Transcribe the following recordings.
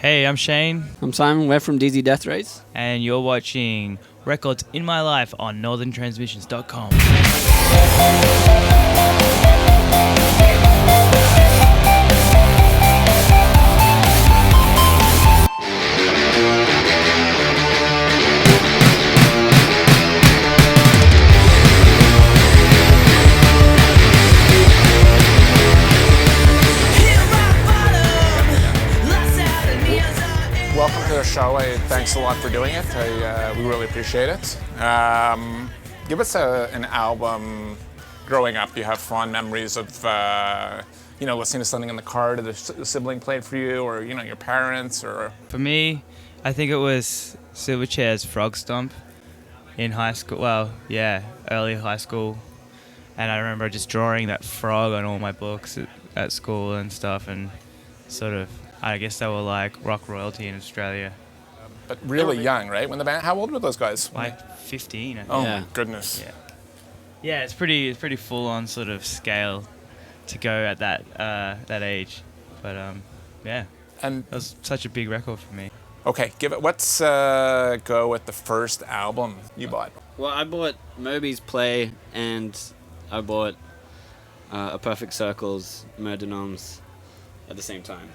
Hey, I'm Shane. I'm Simon. We're from DZ Deathrays. And you're watching Records in My Life on northerntransmissions.com. Welcome to the show. Thanks a lot for doing it. We really appreciate it. Give us an album growing up. You have fond memories of, listening to something in the car that a sibling played for you, or your parents, or. For me, I think it was Silverchair's Frogstomp in high school. Well, yeah, early high school. And I remember just drawing that frog on all my books at school and stuff, and sort of. I guess they were like rock royalty in Australia. But really young, right? When the band, how old were those guys? Like 15, I think. Oh Yeah. my goodness. Yeah, it's pretty full on sort of scale to go at that age. But yeah. And that was such a big record for me. okay, let's go with the first album you bought. Well, I bought Moby's Play and I bought A Perfect Circle's Murder Noms at the same time.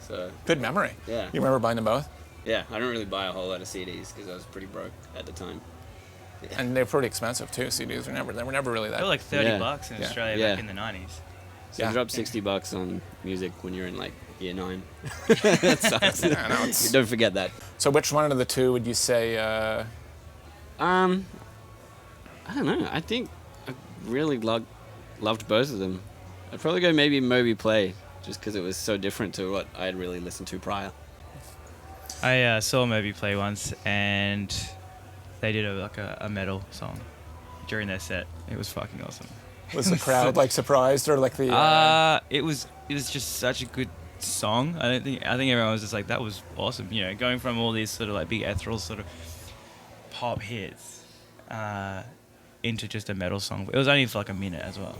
So, Good memory. yeah. You remember buying them both? Yeah, I don't really buy a whole lot of CDs because I was pretty broke at the time. Yeah. And they're pretty expensive too. CDs were never really They that. were like $30 Yeah. in Australia Yeah. back in the 90s. So Yeah. you drop $60 on music when you're in like year 9. That sucks. Yeah, no, it's- Don't forget that. So which one of the two would you say? I don't know. I think I really loved both of them. I'd probably go maybe Moby Play, just because it was so different to what I had really listened to prior. I saw Moby play once, and they did a metal song during their set. It was fucking awesome. Was the crowd like surprised or like the? It was just such a good song. I think everyone was just like, that was awesome. Going from all these sort of like big ethereal sort of pop hits into just a metal song. It was only for like a minute as well.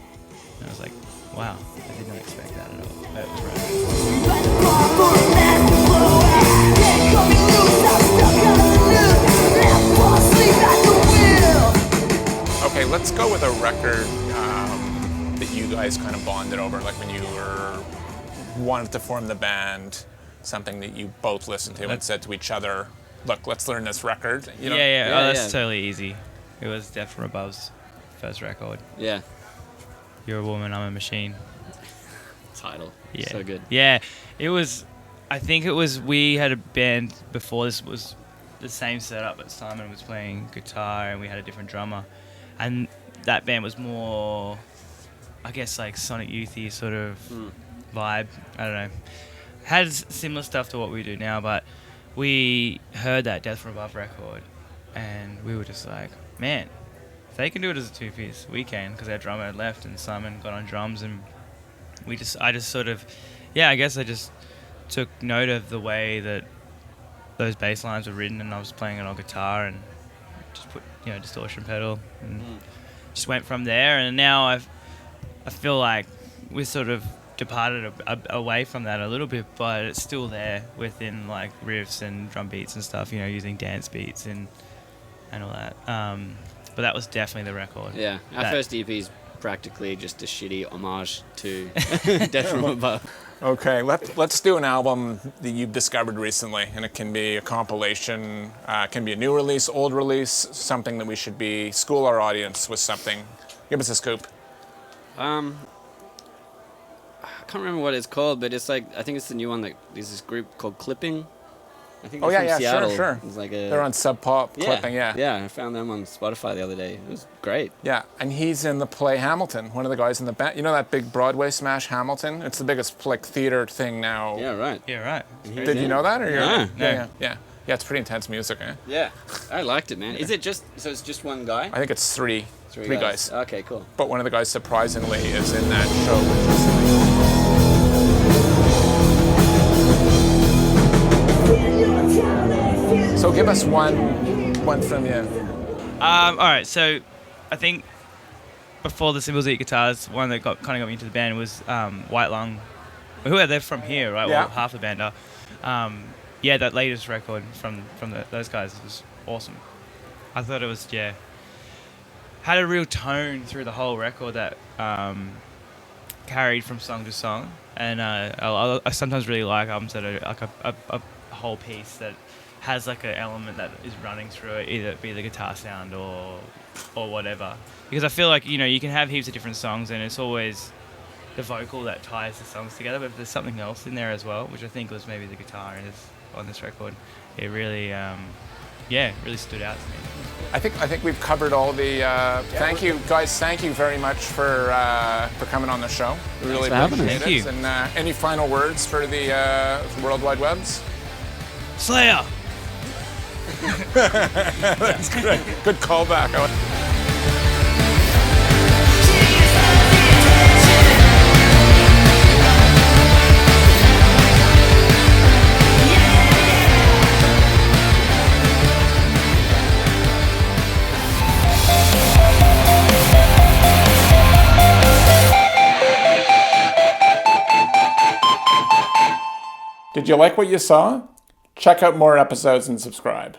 And I was like, wow, I did not expect that at all. That was Okay, let's go with a record that you guys kind of bonded over, like when you wanted to form the band, something that you both listened to and said to each other, look, let's learn this record. Yeah. Yeah, Oh, that's yeah. totally easy. It was Death from Above's first record. Yeah. You're a Woman, I'm a Machine. Title. Yeah. So good. Yeah, it was. I think it was. We had a band before this was the same setup, but Simon was playing guitar and we had a different drummer, and that band was more, I guess, like Sonic Youthy sort of vibe. I don't know. Had similar stuff to what we do now, but we heard that Death from Above record, and we were just like, man, if they can do it as a two-piece, we can, because our drummer had left and Simon got on drums, and I just sort of, I guess I just took note of the way that those bass lines were written, and I was playing it on guitar and just put, distortion pedal, and just went from there. And now I feel like we sort of departed away from that a little bit, but it's still there within like riffs and drum beats and stuff, using dance beats and all that. But that was definitely the record. Yeah. Our That- first EP is practically just a shitty homage to Death from Above. Okay, let's do an album that you've discovered recently, and it can be a compilation, can be a new release, old release, something that we should school our audience with something. Give us a scoop. I can't remember what it's called, but it's like, I think it's the new one that there's this group called Clipping. I think Oh they're yeah, from yeah, Seattle. sure. It's like They're on Sub Pop Clipping, yeah. Yeah, I found them on Spotify the other day. It was great. Yeah, and he's in the play Hamilton, one of the guys in the band. You know that big Broadway smash, Hamilton? It's the biggest theater thing now. Yeah, right. Yeah, right. Did you know that? Or No. Yeah. Yeah, it's pretty intense music, eh? Yeah, I liked it, man. Is it just, so it's just one guy? I think it's three guys. Okay, cool. But one of the guys, surprisingly, is in that show, which is So give us one from you. All right, so I think before the Symbols Eat Guitars, one that kind of got me into the band was White Lung. They're from here, right? Yeah. Well, half the band are. Yeah, that latest record from those guys was awesome. I thought it was had a real tone through the whole record that carried from song to song, and I sometimes really like albums that are like a whole piece that has like an element that is running through it, either it be the guitar sound or whatever. Because I feel like you can have heaps of different songs, and it's always the vocal that ties the songs together. But if there's something else in there as well, which I think was maybe the guitar on this record, it really really stood out to me. I think we've covered all the. Thank you guys. Thank you very much for coming on the show. We really appreciate it. Thank you. And any final words for the World Wide Webs? Slayer. That's great. Good callback. Did you like what you saw? Check out more episodes and subscribe.